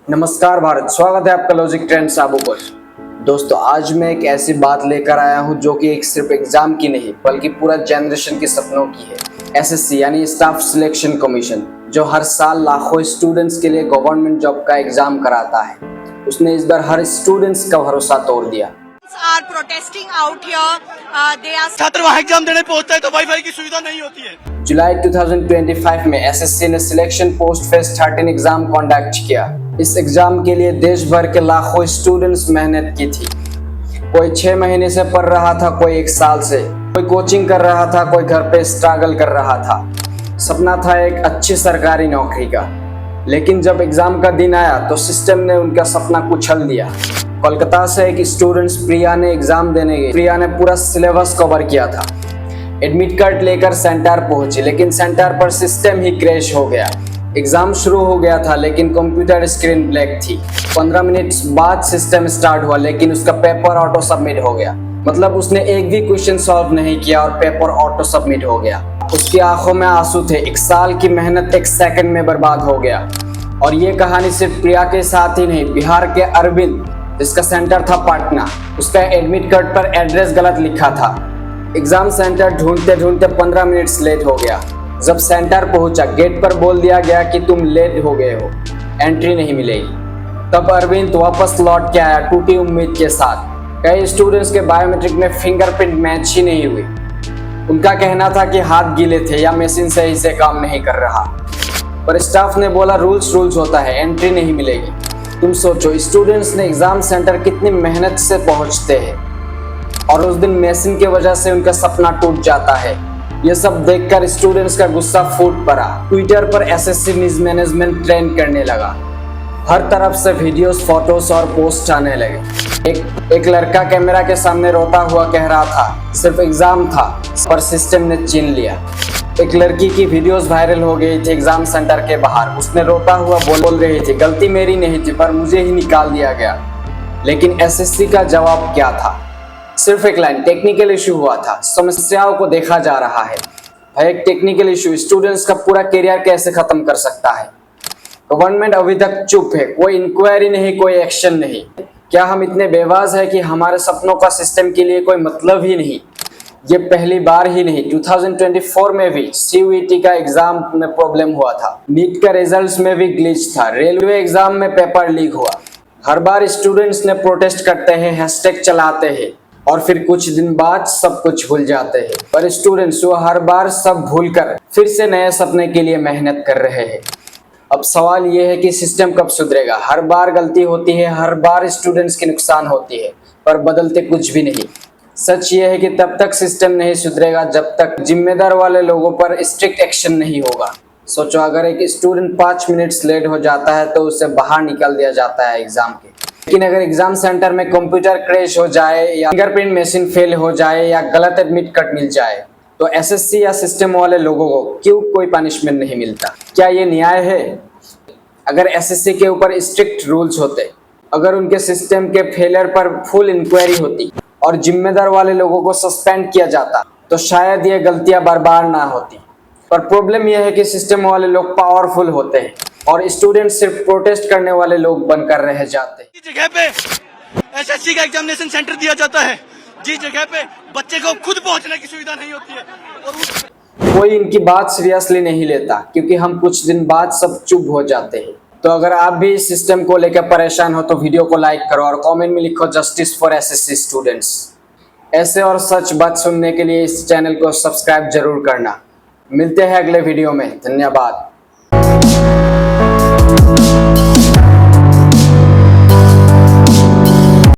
नमस्कार भारत, स्वागत है आपका लॉजिक ट्रेंड साबू पर। दोस्तों, आज मैं एक ऐसी बात लेकर आया हूं जो कि एक सिर्फ एग्जाम की नहीं बल्कि पूरा जनरेशन के सपनों की है। एसएससी यानी स्टाफ सिलेक्शन कमीशन, जो हर साल लाखों स्टूडेंट्स के लिए गवर्नमेंट जॉब का एग्जाम कराता है, उसने इस बार हर स्टूडेंट्स का भरोसा तोड़ दिया। are protesting out here. They are छात्र वहाँ एग्जाम देने पहुंचता है तो वाईफाई की सुविधा नहीं होती है। जुलाई 2025 में एसएससी ने selection post phase 13 exam conduct किया। इस एग्जाम के लिए देश भर के लाखों स्टूडेंट्स मेहनत की थी। कोई 6 महीने से पढ़ रहा था, कोई 1 साल से, कोई कोचिंग कर रहा था, कोई घर पे स्ट्रगल कर रहा था। सपना था एक अच्छी सरकारी नौकरी का, लेकिन जब एग्जाम का दिन आया तो सिस्टम ने उनका सपना कुचल दिया। कोलकाता से एक स्टूडेंट्स प्रिया ने एग्जाम देने गई। प्रिया ने पूरा सिलेबस कवर किया था, एडमिट कार्ड लेकर सेंटर पहुंची, लेकिन सेंटर पर सिस्टम ही क्रैश हो गया। एग्जाम शुरू हो गया था लेकिन कंप्यूटर स्क्रीन ब्लैक थी। 15 मिनट बाद सिस्टम स्टार्ट हुआ लेकिन उसका पेपर ऑटो सबमिट हो गया। मतलब उसने एक भी क्वेश्चन सॉल्व नहीं किया और पेपर ऑटो सबमिट हो गया। उसकी आंखों में आंसू थे। 1 साल की मेहनत 1 सेकंड में बर्बाद हो गया। और ये कहानी सिर्फ प्रिया के साथ ही नहीं, बिहार के अरविंद, जिसका सेंटर था पटना, उसका एडमिट कार्ड पर एड्रेस गलत लिखा था। एग्जाम सेंटर ढूंढते ढूंढते 15 मिनट्स लेट हो गया। जब सेंटर पहुंचा, गेट पर बोल दिया गया कि तुम लेट हो गए हो, एंट्री नहीं मिलेगी। तब अरविंद वापस लौट के आया टूटी उम्मीद के साथ। कई स्टूडेंट्स के बायोमेट्रिक में फिंगरप्रिंट मैच ही नहीं हुई। उनका कहना था कि हाथ गीले थे या मशीन सही से काम नहीं कर रहा। पर स्टाफ ने बोला रूल्स होता है, एंट्री नहीं मिलेगी। तुम सोचो, स्टूडेंट्स ने एग्जाम सेंटर कितनी मेहनत से पहुंचते हैं और उस दिन मशीन की वजह से उनका सपना टूट जाता है। ये सब देखकर स्टूडेंट्स का गुस्सा फूट पड़ा। ट्विटर पर एसएससी मिसमैनेजमेंट ट्रेंड करने लगा। हर तरफ से वीडियोस, फोटोस और पोस्ट आने लगे। एक लड़का कैमरा के सामने रोता हुआ कह रहा था सिर्फ एग्जाम था, पर सिस्टम ने छीन लिया। एक लड़की की वीडियोस वायरल हो गई थी एग्जाम सेंटर के बाहर। उसने रोता हुआ बोल रही थी गलती मेरी नहीं थी, पर मुझे ही निकाल दिया गया। लेकिन एसएससी का जवाब क्या था? सिर्फ एक लाइन, टेक्निकल इशू हुआ था, समस्याओं को देखा जा रहा है। भाई, एक टेक्निकल इशू स्टूडेंट्स का पूरा करियर कैसे खत्म कर सकता है? गवर्नमेंट अभी तक चुप है, कोई इंक्वायरी नहीं, कोई एक्शन नहीं। क्या हम इतने बेवाज है कि हमारे सपनों का सिस्टम के लिए कोई मतलब ही नहीं? ये पहली बार ही नहीं, 2024 में भी सीयूईटी का एग्जाम में प्रॉब्लम हुआ था। नीट का रिजल्ट्स में भी ग्लिच था। रेलवे एग्जाम में पेपर लीक हुआ। हर बार स्टूडेंट्स ने प्रोटेस्ट करते हैं, हैशटैग चलाते हैं और फिर कुछ दिन बाद सब कुछ भूल जाते हैं। पर स्टूडेंट्स वो हर बार सब भूलकर फिर से नए सपने के लिए मेहनत कर रहे हैं। अब सवाल ये है कि सिस्टम कब सुधरेगा? हर बार गलती होती है, हर बार स्टूडेंट्स की नुकसान होती है, पर बदलते कुछ भी नहीं। सच ये है कि तब तक सिस्टम नहीं सुधरेगा जब तक जिम्मेदार वाले लोगों पर स्ट्रिक्ट एक्शन नहीं होगा। सोचो, अगर एक स्टूडेंट 5 मिनट्स लेट हो जाता है तो उसे बाहर निकाल दिया जाता है एग्जाम के। लेकिन अगर एग्जाम सेंटर में कंप्यूटर क्रैश हो जाए या फिंगरप्रिंट मशीन फेल हो जाए या गलत एडमिट कार्ड मिल जाए तो एसएससी या सिस्टम वाले लोगों को क्यों कोई पनिशमेंट नहीं मिलता? क्या ये न्याय है? अगर एसएससी के ऊपर स्ट्रिक्ट रूल्स होते, अगर उनके सिस्टम के फेलियर पर फुल इंक्वायरी होती और जिम्मेदार वाले लोगों को सस्पेंड किया जाता तो शायद ये गलतियां बर्बाद ना होती। पर प्रॉब्लम यह है कि सिस्टम वाले लोग पावरफुल होते हैं और स्टूडेंट सिर्फ प्रोटेस्ट करने वाले लोग बनकर रह जाते हैं। जिस जगह पे एसएससी का एग्जामिनेशन सेंटर दिया जाता है, जिस जगह पे बच्चे को खुद पहुंचने की सुविधा नहीं होती है, और कोई इनकी बात सीरियसली नहीं लेता क्योंकि हम कुछ दिन बाद सब चुप हो जाते हैं। तो अगर आप भी इस सिस्टम को लेकर परेशान हो तो वीडियो को लाइक करो और कमेंट में लिखो जस्टिस फॉर एसएससी स्टूडेंट्स। ऐसे और सच बात सुनने के लिए इस चैनल को सब्सक्राइब जरूर करना। मिलते हैं अगले वीडियो में। धन्यवाद।